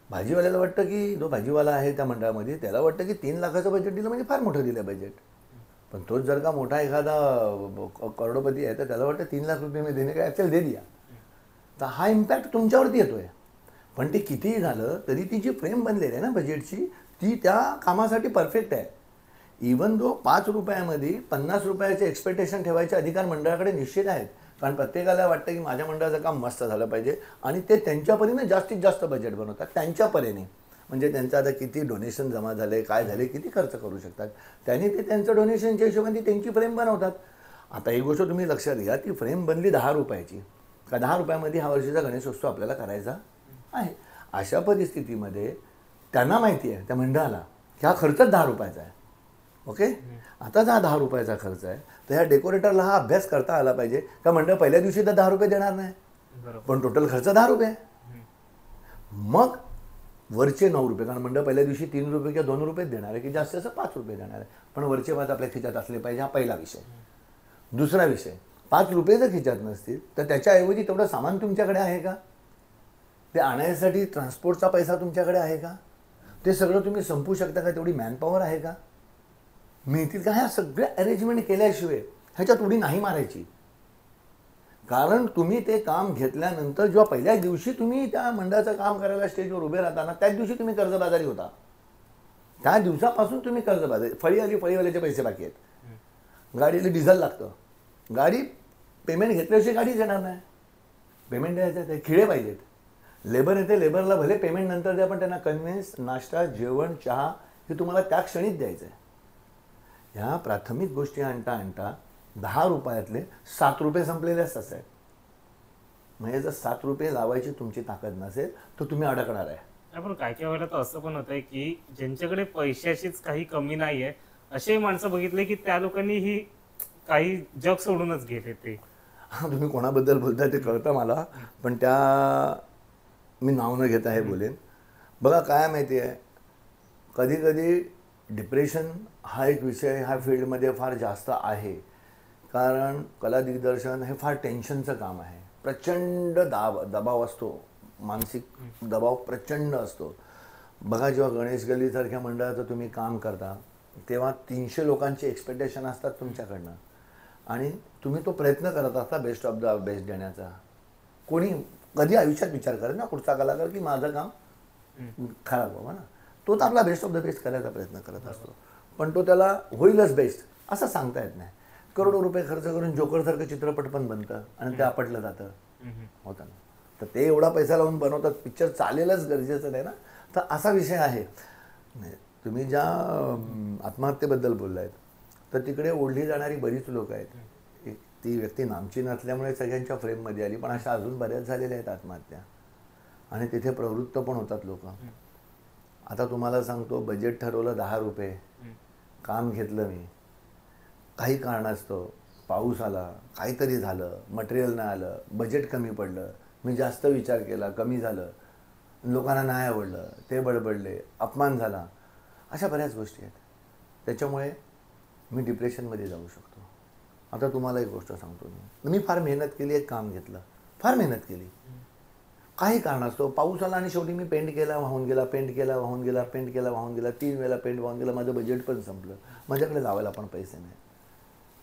भाजीवाल्याला वाटतं की जो भाजीवाला आहे त्या मंडळामध्ये, त्याला वाटतं की 3 लाखाचं बजेट दिलं म्हणजे फार मोठं दिलं बजेट. पण तोच जर का मोठा एखादा करोडपती आहे, तर त्याला वाटतं 3 लाख रुपये मी देणे काय, चल दे दिया. तर हा इम्पॅक्ट तुमच्यावरती येतोय. पण ते कितीही झालं तरी ती जी फ्रेम बनलेली आहे ना बजेटची, ती त्या कामासाठी परफेक्ट आहे. इवन दो 5 रुपयामध्ये 50 रुपयाचे एक्सपेक्टेशन ठेवायचे अधिकार मंडळाकडे निश्चित आहेत. कारण प्रत्येकाला वाटतं की माझ्या मंडळाचं काम मस्त झालं पाहिजे, आणि ते त्यांच्या परीने जास्तीत जास्त बजेट बनवतात, त्यांच्या परीने. म्हणजे त्यांचं आता किती डोनेशन जमा झाले, काय झाले, किती खर्च करू शकतात, त्यांनी ते त्यांचं डोनेशनच्या हिशोबाने त्यांची फ्रेम बनवतात. आता एक गोष्ट तुम्ही लक्षात घ्या, ती फ्रेम बनली 10 रुपयाची, का 10 रुपयामध्ये हा वर्षीचा गणेशोत्सव आपल्याला करायचा आहे. अशा परिस्थितीमध्ये त्यांना माहिती आहे, त्या मंडळाला, की हा खर्चच 10 रुपयाचा आहे. ओके, आता हा 10 रुपयाचा खर्च आहे, तर ह्या डेकोरेटरला हा अभ्यास करता आला पाहिजे का मंडळ पहिल्या दिवशी तर 10 रुपये देणार नाही, पण टोटल खर्च 10 रुपये. मग वरचे 9 रुपये, कारण मंडळ पहिल्या दिवशी 3 रुपये किंवा 2 रुपये देणार आहे, की जास्त असं 5 रुपये देणार आहे, पण वरचे 5 आपल्या खिच्यात असले पाहिजे. हा पहिला विषय. दुसरा विषय, 5 रुपये जर खिच्यात नसतील तर त्याच्याऐवजी तेवढं सामान तुमच्याकडे आहे का, ते आणण्यासाठी ट्रान्सपोर्टचा पैसा तुमच्याकडे आहे का, ते सगळं तुम्ही संपू शकता का, तेवढी मॅनपॉवर आहे का, मिळतील का, ह्या सगळ्या अरेंजमेंट केल्याशिवाय ह्याच्यात उडी नाही मारायची. कारण तुम्ही ते काम घेतल्यानंतर जेव्हा पहिल्या दिवशी तुम्ही त्या मंडळाचं काम करायला स्टेजवर उभे राहताना, त्याच दिवशी तुम्ही कर्जबाजारी होता. त्या दिवसापासून तुम्ही कर्जबाजारी, फळी आली, फळीवाल्याचे पैसे बाकी आहेत, गाडीला डिझेल लागतं, गाडी पेमेंट घेतल्याशिवाय गाडीच येणार नाही, पेमेंट द्यायचं ते खिळे पाहिजेत. लेबर येते, लेबरला भले पेमेंट नंतर द्या, पण त्यांना कन्व्हिन्स, नाश्ता, जेवण, चहा हे तुम्हाला त्या क्षणीच द्यायचं आहे. ह्या प्राथमिक गोष्टी आणता आणता 10 रुपयातले 7 रुपये संपलेले असतात साहेब. म्हणजे जर 7 रुपये लावायची तुमची ताकद नसेल तर तुम्ही अडकणार आहे. पण काय काय वेळेला तर असं पण होतंय की ज्यांच्याकडे पैशाचीच काही कमी नाहीये, असे माणसं बघितले की त्या लोकांनी ही काही जग सोडूनच गेले. ते तुम्ही कोणाबद्दल बोलताय ते कळतं मला, पण त्या मी नाव न घेता हे बोलेन. बघा काय माहिती आहे, कधी कधी डिप्रेशन हा एक विषय ह्या फील्डमध्ये फार जास्त आहे. कारण कला दिग्दर्शन हे फार टेन्शनचं काम आहे. प्रचंड दबाव असतो, मानसिक दबाव प्रचंड असतो. बघा, जेव्हा गणेश गल्लीसारख्या मंडळाचं तुम्ही काम करता तेव्हा 300 लोकांची एक्सपेक्टेशन असतात तुमच्याकडनं, आणि तुम्ही तो प्रयत्न करत असता बेस्ट ऑफ द बेस्ट देण्याचा. कधी आयुष्यात विचार करेल ना पुढचा कलाकार की माझं काम खराब व्हावं ना. तो तर आपला बेस्ट ऑफ द बेस्ट करायचा प्रयत्न करत असतो, पण तो त्याला होईलच बेस्ट असं सांगता येत नाही. करोडो रुपये खर्च करून जोकरसारखं चित्रपट पण बनतं आणि ते आपटलं जातं, होतं ना. तर ते एवढा पैसा लावून बनवतात, पिक्चर चालेलच गरजेचं नाही ना. तर असा विषय आहे. तुम्ही ज्या आत्महत्येबद्दल बोललायत, तर तिकडे ओढली जाणारी बरीच लोक आहेत. ती व्यक्ती नामची नसल्यामुळे सगळ्यांच्या फ्रेममध्ये आली, पण अशा अजून बऱ्याच झालेल्या आहेत आत्महत्या, आणि तिथे प्रवृत्त पण होतात लोक. आता तुम्हाला सांगतो, बजेट ठरवलं 10 रुपये, काम घेतलं मी, काही कारणास्तव पाऊस आला, काहीतरी झालं, मटेरियल नाही आलं, बजेट कमी पडलं, मी जास्त विचार केला, कमी झालं, लोकांना नाही आवडलं, ते बडबडले, अपमान झाला, अशा बऱ्याच गोष्टी आहेत. त्याच्यामुळे मी डिप्रेशनमध्ये जाऊ शकतो. आता तुम्हाला एक गोष्ट सांगतो, मी फार मेहनत केली, एक काम घेतलं, फार मेहनत केली, काही कारणास्तव पाऊस आला आणि शेवटी मी पेंट केला, वाहून गेला, पेंट केला, वाहून गेला, पेंट केला, वाहून गेला, 3 वेळा पेंट वाहून गेला, माझं बजेट पण संपलं, माझ्याकडे लावायला पण पैसे नाही,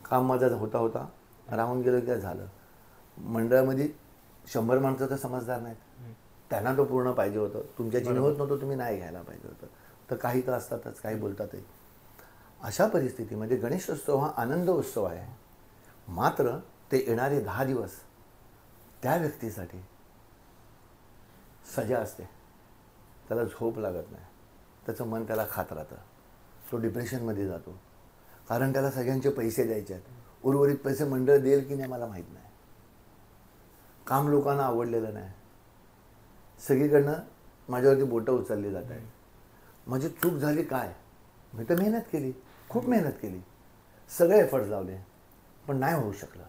काम माझं होता राहून गेलं, काय झालं. मंडळामध्ये 100 माणसं तर समजदार नाहीत, त्यांना तो पूर्ण पाहिजे होतं, तुमच्याची निवड नव्हतं, तुम्ही नाही घ्यायला पाहिजे होतं. तर काही तर असतातच, काही बोलतातही. अशा परिस्थितीमध्ये गणेशोत्सव हा आनंद उत्सव आहे, मात्र ते येणारे 10 दिवस त्या व्यक्तीसाठी सजा असते, त्याला झोप लागत नाही, त्याचं मन त्याला खात राहतं, तो डिप्रेशनमध्ये जातो, कारण त्याला सगळ्यांचे पैसे द्यायचे आहेत. उर्वरित पैसे मंडळ देईल की नाही मला माहीत नाही, काम लोकांना आवडलेलं नाही, सगळीकडनं माझ्यावरती बोटं उचलली जात आहेत, माझी चूक झाली काय, मी तर मेहनत केली, खूप मेहनत केली, सगळे एफर्ट्स लावले, पण नाही होऊ शकलं.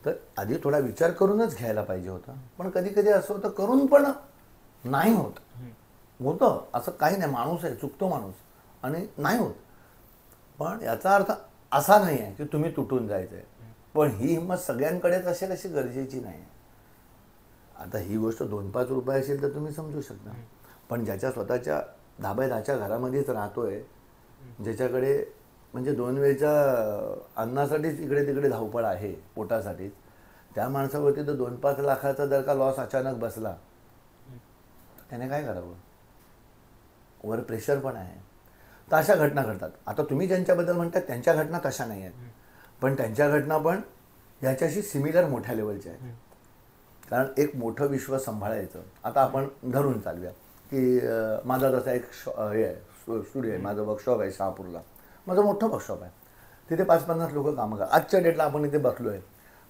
तर आधी थोडा विचार करूनच घ्यायला पाहिजे होता, पण कधी कधी असं होतं करून पण नाही होतं, असं काही नाही, माणूस आहे, चुकतो माणूस आणि नाही होत. पण याचा अर्थ असा नाही आहे की तुम्ही तुटून जायचं आहे, पण ही हिंमत सगळ्यांकडेच असेल अशी गरजेची नाही आहे. आता ही गोष्ट 2-5 रुपये असेल तर तुम्ही समजू शकता, पण ज्याच्या स्वतःच्या 10x10च्या घरामध्येच राहतोय, ज्याच्याकडे म्हणजे 2 वेळच्या अन्नासाठीच इकडे तिकडे धावपळ आहे, पोटासाठीच, त्या माणसावरती तर 2-5 लाखाचा जर का लॉस अचानक बसला, त्याने काय करावं. वर प्रेशर पण आहे. तर अशा घटना घडतात. आता तुम्ही ज्यांच्याबद्दल म्हणतात त्यांच्या घटना तशा नाही आहेत, पण त्यांच्या घटना पण याच्याशी सिमिलर मोठ्या लेवलच्या आहेत. कारण एक मोठं विश्व सांभाळायचं. आता आपण धरून चालूया की माझा जसा एक हे आहे, स्टुडिओ आहे, माझं वर्कशॉप आहे शहापूरला, माझं मोठं वर्कशॉप आहे, तिथे 5-50 लोक कामं करतात. आजच्या डेटला आपण इथे बसलो आहे,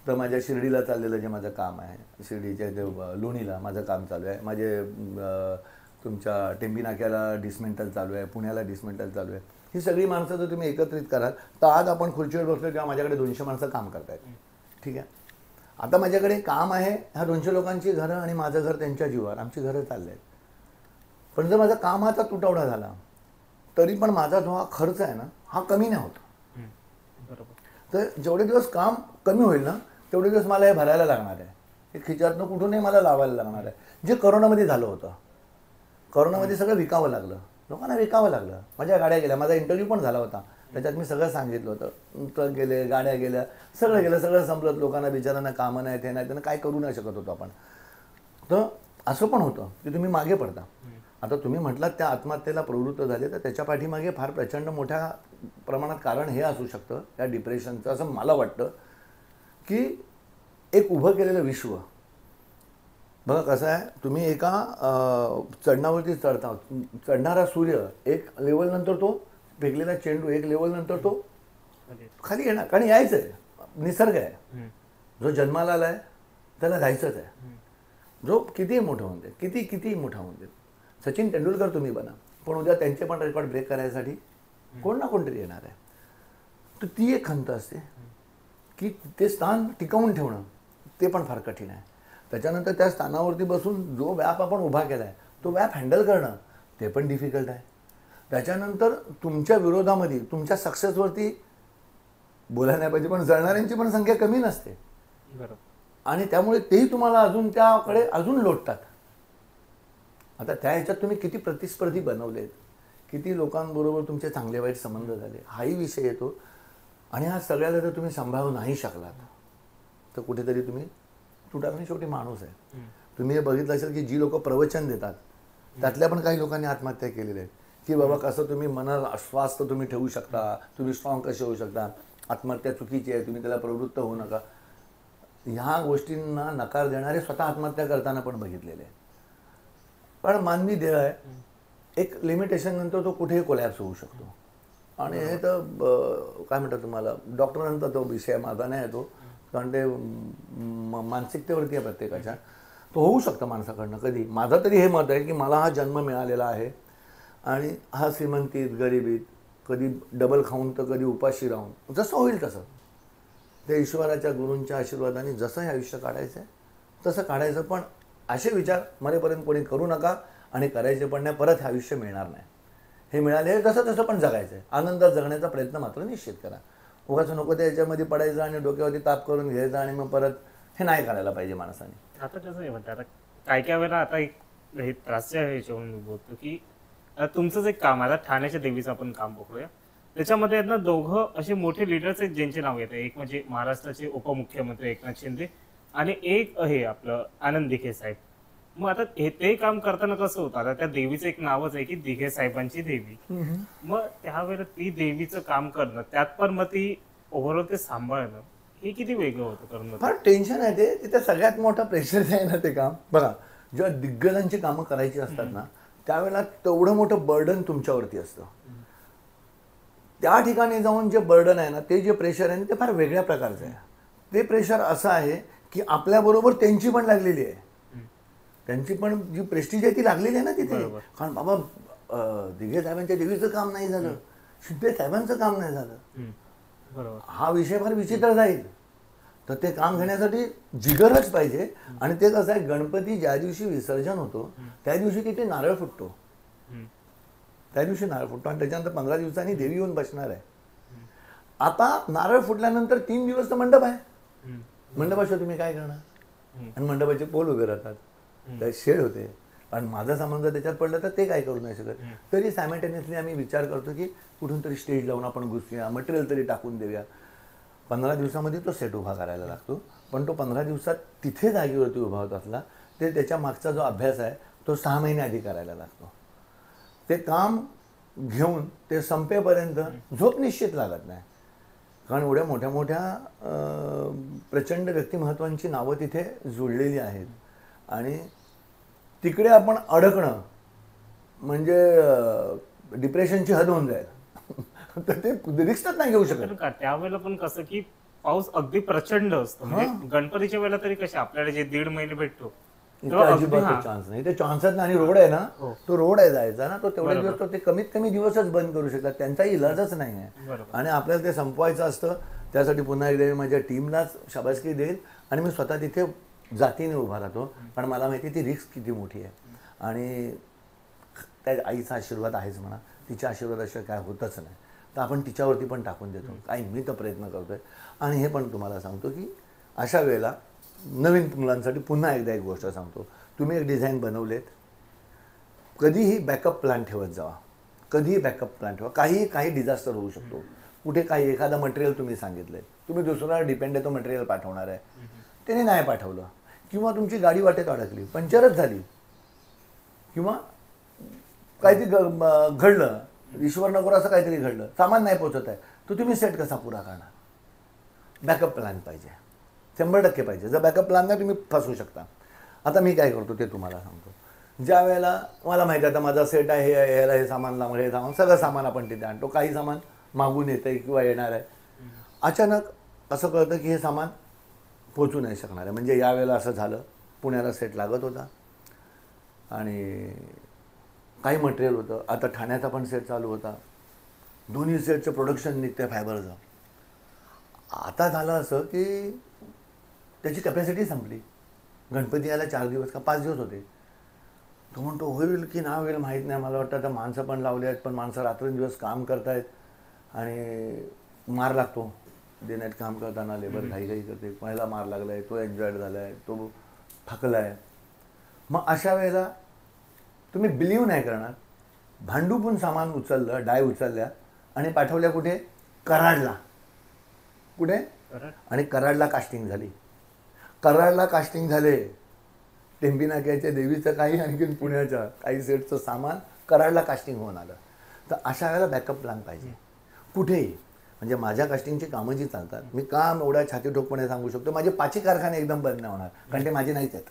तर माझ्या शिर्डीला चाललेलं जे माझं काम आहे, शिर्डीच्या ते लोणीला माझं काम चालू आहे, माझे तुमच्या टेंबी नाक्याला डिसमेंटल चालू आहे, पुण्याला डिसमेंटल चालू आहे. ही सगळी माणसं जर तुम्ही एकत्रित कराल तर आज आपण खुर्चीवर बसलो किंवा माझ्याकडे 200 माणसं काम करतायत, ठीक आहे. आता माझ्याकडे काम आहे, ह्या 200 लोकांची घरं आणि माझं घर त्यांच्या जीवावर, आमची घरं चालले आहेत. पण जर माझा कामाचा तुटवडा झाला तरी पण माझा जो हा खर्च आहे ना, हा कमी नाही होत. तर जेवढे दिवस काम कमी होईल ना, तेवढे दिवस मला हे भरायला लागणार आहे, हे खिच्यातनं कुठूनही मला लावायला लागणार आहे. जे करोनामध्ये झालं होतं, करोनामध्ये सगळं विकावं लागलं, लोकांना विकावं लागलं, माझ्या गाड्या गेल्या, माझा इंटरव्ह्यू पण झाला होता, त्याच्यात मी सगळं सांगितलं होतं, ट्रक गेले, गाड्या गेल्या, सगळं गेलं, सगळं संपलं, लोकांना बिचारांना कामं नाही, ते नाही, त्यांना काय करू नाही शकत होतो आपण. तर असं पण होतं की तुम्ही मागे पडता. आता तुम्ही म्हटलात त्या आत्महत्येला प्रवृत्त झाले, तर त्याच्या पाठीमागे फार प्रचंड मोठ्या प्रमाणात कारण हे असू शकतं या डिप्रेशनचं, असं मला वाटतं की एक उभं केलेलं विश्व. बघा कसं आहे, तुम्ही एका चढणावरती चढता, चढणारा सूर्य एक लेवलनंतर तो फेकलेला चेंडू एक लेवलनंतर तो खाली येणार, कारण यायचं आहे, निसर्ग आहे. जो जन्माला आला आहे त्याला जायचंच आहे, जो कितीही मोठं होऊन दे, कितीही मोठा होऊन दे. सचिन तेंडुलकर तुम्ही बना, पण उद्या त्यांचे पण रेकॉर्ड ब्रेक करायसाठी कोण ना कोणतरी येणार आहे. तर ती एक खंत असते की ते स्थान टिकवून ठेवणं ते पण फार कठीण आहे. त्याच्यानंतर त्या स्थानावरती बसून जो व्याप आपण उभा केला आहे तो व्याप हँडल करणं ते पण डिफिकल्ट आहे. त्याच्यानंतर तुमच्या विरोधामध्ये तुमच्या सक्सेसवरती बोलायला नाही पाहिजे, पण जळणाऱ्यांची पण संख्या कमी नसते, आणि त्यामुळे तेही तुम्हाला अजून त्याकडे अजून लोटतात. आता त्या ह्याच्यात तुम्ही किती प्रतिस्पर्धी बनवलेत, किती लोकांबरोबर तुमचे चांगले वाईट संबंध झाले, हाही विषय येतो. आणि हा सगळ्याला जर तुम्ही सांभाळू नाही शकलात तर कुठेतरी तुम्ही तुटाल. शेवटी माणूस आहे, तुम्ही हे बघितलं असेल की जी लोक प्रवचन देतात त्यातल्या पण काही लोकांनी आत्महत्या केलेल्या आहेत की बाबा कसं तुम्ही मनाला स्वास्थ्य तुम्ही ठेवू शकता, तुम्ही स्ट्रॉंग कसे होऊ शकता, आत्महत्या चुकीची आहे, तुम्ही त्याला प्रवृत्त होऊ नका. ह्या गोष्टींना नकार देणारे स्वतः आत्महत्या करताना पण बघितलेले आहे. पण मानवी देह आहे, एक लिमिटेशन नंतर तो कुठेही कोलॅप्स होऊ शकतो. आणि हे तर काय म्हणतात तुम्हाला, डॉक्टरांचा तो विषय माझा नाही आहे तो, कारण ते मानसिकतेवरती आहे प्रत्येकाच्या. तो होऊ शकतं माणसाकडनं कधी. माझं तरी हे मत आहे की मला हा जन्म मिळालेला आहे आणि हा श्रीमंतीत गरिबीत, कधी डबल खाऊन तर कधी उपाशी राहून, जसं होईल तसं ते ईश्वराच्या गुरूंच्या आशीर्वादाने जसं हे आयुष्य काढायचं आहे तसं काढायचं. पण असे विचार मरेपर्यंत कोणी करू नका आणि करायचे पण नाही. परत हे आयुष्य मिळणार नाही. हे मिळाले जसं तसं पण जगायचं आहे. आनंदात जगण्याचा प्रयत्न मात्र निश्चित करा. उगाच नको त्या याच्यामध्ये पडायचं आणि डोक्यावरती ताप करून घ्यायचा आणि मग परत हे नाही करायला पाहिजे माणसाने. आता कसं आहे म्हणतात, आता काय वेळेला आता एक हे त्रासच्या ह्याच्यावरून मी बोलतो की तुमचंच एक काम आहे. आता ठाण्याच्या देवीचं आपण काम बघूया. त्याच्यामध्ये आहेत ना दोघं असे मोठे लिडर्स आहेत ज्यांचे नाव येतं. एक म्हणजे महाराष्ट्राचे उपमुख्यमंत्री एकनाथ शिंदे आणि एक हे आपलं आनंद दिघे साहेब. मग आता हे ते काम करताना कसं होतं, आता त्या देवीचं एक नावच आहे की दिघे साहेबांची देवी. मग त्यावेळेला ती देवीचं काम करणं, त्यात पण मग ती ओव्हरऑल ते सांभाळणं, हे किती वेगळं होतं करणं. फार टेन्शन आहे ते. तिथे सगळ्यात मोठं प्रेशर आहे ना ते काम. बघा, जेव्हा दिग्गजांची कामं करायची असतात ना त्यावेळेला तेवढं मोठं बर्डन तुमच्यावरती असतं. त्या ठिकाणी जाऊन जे बर्डन आहे ना, ते जे प्रेशर आहे ना, ते फार वेगळ्या प्रकारचं आहे. ते प्रेशर असं आहे की आपल्याबरोबर त्यांची पण लागलेली आहे. त्यांची पण जी प्रेस्टिज आहे ती लागलेली आहे ना तिथे. कारण बाबा दिघे साहेबांच्या देवीचं काम नाही झालं, शिंदे साहेबांचं काम नाही झालं, हा विषय फार विचित्र जाईल. तर ते काम घेण्यासाठी जिगरच पाहिजे. आणि ते कसं आहे, गणपती ज्या दिवशी विसर्जन होतो त्या दिवशी तिथे नारळ फुटतो. त्या दिवशी नारळ फुटतो आणि त्याच्यानंतर 15 दिवसांनी देवी येऊन बसणार आहे. आता नारळ फुटल्यानंतर 3 दिवस तर मंडप आहे. मंडपाशिवाय तुम्ही काय करणार. आणि मंडपाचे पोल उभे राहतात, त्या शेड होते. आणि माझं सामान जर त्याच्यात पडलं तर ते काय करू नाही शकत. तरी सायमल्टेनियसली आम्ही विचार करतो की कुठून तरी स्टेज लावून आपण घुसूया, मटेरियल तरी टाकून देऊया. 15 दिवसामध्ये तो सेट उभा करायला लागतो. पण तो 15 दिवसात तिथे जागेवरती उभा होत असला ते त्याच्या मागचा जो अभ्यास आहे तो 6 महिने आधी करायला लागतो. ते काम घेऊन ते संपेपर्यंत झोप निश्चित लागत नाही. कारण एवढ्या मोठ्या मोठ्या प्रचंड व्यक्तिमत्वांची नावं तिथे जुळलेली आहेत. आणि तिकडे आपण अडकणं म्हणजे डिप्रेशनची हद होऊन जाईल. तर ते रिस्कच नाही घेऊ शकत. त्यावेळेला पण कसं की पाऊस अगदी प्रचंड असतो. म्हणजे गणपतीच्या वेळेला तरी कसे आपल्याला जे 1.5 महिने भेटतो अजिबात चान्स नाही. ते चान्सच नाही. आणि रोड आहे ना, तो रोड आहे जायचा ना, तो तेवढे दिवस तो ते कमीत कमी दिवसच बंद करू शकतात. त्यांचा इलाजच नाही आहे. आणि आपल्याला ते संपवायचं असतं. त्यासाठी पुन्हा एकदा मी माझ्या टीमलाच शाबासकी देईल आणि मी स्वतः तिथे जातीने उभा राहतो. कारण मला माहिती ती रिस्क किती मोठी आहे. आणि त्या आईचा आशीर्वाद आहेच म्हणा, तिच्या आशीर्वादाशिवाय काय होतच नाही. तर आपण तिच्यावरती पण टाकून देतो. काही मी तर प्रयत्न करतोय. आणि हे पण तुम्हाला सांगतो की अशा वेळेला नवीन मुलांसाठी पुन्हा एकदा एक गोष्ट सांगतो. तुम्ही एक डिझाईन बनवलेत, कधीही बॅकअप प्लॅन ठेवत जावा. कधीही बॅकअप प्लॅन ठेवा. काही डिझास्टर होऊ शकतो. कुठे काही एखादा मटेरियल तुम्ही सांगितलंय, तुम्ही दुसरा डिपेंड आहे तो मटेरियल पाठवणार आहे, त्याने नाही पाठवलं, किंवा तुमची गाडी वाटेत अडकली, पंक्चरच झाली, किंवा काहीतरी घडलं, ईश्वर नको असं काहीतरी घडलं, सामान नाही पोहोचत आहे, तर तुम्ही सेट कसा पुरा करणार. बॅकअप प्लॅन पाहिजे, 100% पाहिजे. जर बॅकअप प्लॅन नाही तुम्ही फसू शकता. आता मी काय करतो ते तुम्हाला सांगतो. ज्या वेळेला मला माहिती आहे आता माझा सेट आहे, ह्याला हे सामान लागणार, हे सामान, सगळं सामान आपण तिथे आणतो. काही सामान मागून येतं आहे किंवा येणार आहे. अचानक असं कळतं की हे सामान पोचू नाही शकणार आहे. म्हणजे यावेळेला असं झालं, पुण्याला सेट लागत होता आणि काही मटेरियल होतं. आता ठाण्याचा पण सेट चालू होता. दोन्ही सेटचं प्रोडक्शन निघतं फायबरचं. आता झालं असं की त्याची कॅपॅसिटी संपली. गणपती यायला 4 दिवस का 5 दिवस होते. तो म्हणतो होईल की ना होईल माहीत नाही. मला वाटतं आता माणसं पण लावली आहेत, पण माणसं रात्रंदिवस काम करतायत आणि मार लागतो. डे नाईट काम करताना लेबर घाई करते. पहिला मार लागला आहे, तो एन्जॉयड झाला आहे, तो थकला आहे. मग अशा वेळेला तुम्ही बिलीव नाही करणार, भांडूपून सामान उचललं, डाय उचलल्या आणि पाठवल्या कुठे, कराडला. कुठे, आणि कराडला कास्टिंग झाली. कराडला कास्टिंग झाले टेंबी नाक्याच्या देवीचं काही, आणखीन पुण्याच्या काही सेटचं सामान कराडला कास्टिंग होऊन आलं. तर अशा वेळेला बॅकअप प्लॅन पाहिजे कुठेही. म्हणजे माझ्या कास्टिंगची कामं जी चालतात, मी काम एवढ्या छातीठोकपणे सांगू शकतो, माझे 5ही कारखाने एकदम बंद नाही होणार, कारण ते माझे नाहीच आहेत.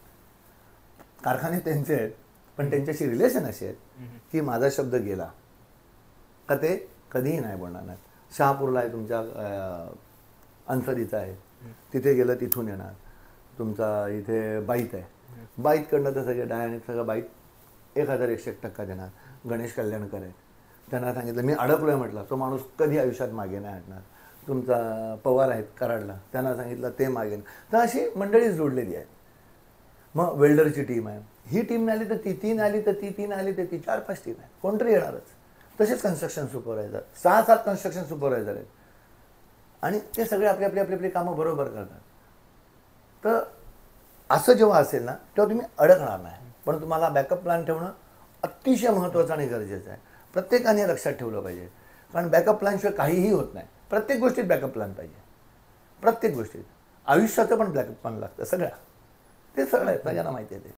कारखाने त्यांचे आहेत, पण त्यांच्याशी रिलेशन असे आहेत की माझा शब्द गेला का ते कधीही नाही बोलणार नाहीत. शहापूरला आहे तुमच्या अंथरीचा आहे, तिथे गेलं तिथून येणार. तुमचा इथे बाईत आहे, बाईतकडनं तर सगळे डायनिक सगळं बाईत 1101% देणार. गणेश कल्याणकर आहेत, त्यांना सांगितलं मी अडकलो आहे म्हटलं, तो माणूस कधी आयुष्यात मागे नाही हटणार. तुमचा पवार आहेत कराडला, त्यांना सांगितलं ते मागे. तर अशी मंडळी जोडलेली आहे. मग वेल्डरची टीम आहे, ही टीम नाही आली तर ती तीन आली, तर ती तीन आली तर ती 4-5 टीम आहे, कोणतरी येणारच. तसेच कन्स्ट्रक्शन सुपरवायझर 6-7 कन्स्ट्रक्शन सुपरवायझर आहेत, आणि ते सगळे आपली आपली आपली आपली कामं बरोबर करतात. तर असं जेव्हा असेल ना, तेव्हा तुम्ही अडकणार नाही. पण तुम्हाला बॅकअप प्लॅन ठेवणं अतिशय महत्त्वाचं आणि गरजेचं आहे. प्रत्येकाने लक्षात ठेवलं पाहिजे, कारण बॅकअप प्लॅनशिवाय काहीही होत नाही. प्रत्येक गोष्टीत बॅकअप प्लॅन पाहिजे, प्रत्येक गोष्टीत. आयुष्याचं पण बॅकअप प्लॅन लागतं सगळ्या, ते सगळं आहे, सगळ्यांना माहिती आहे ते.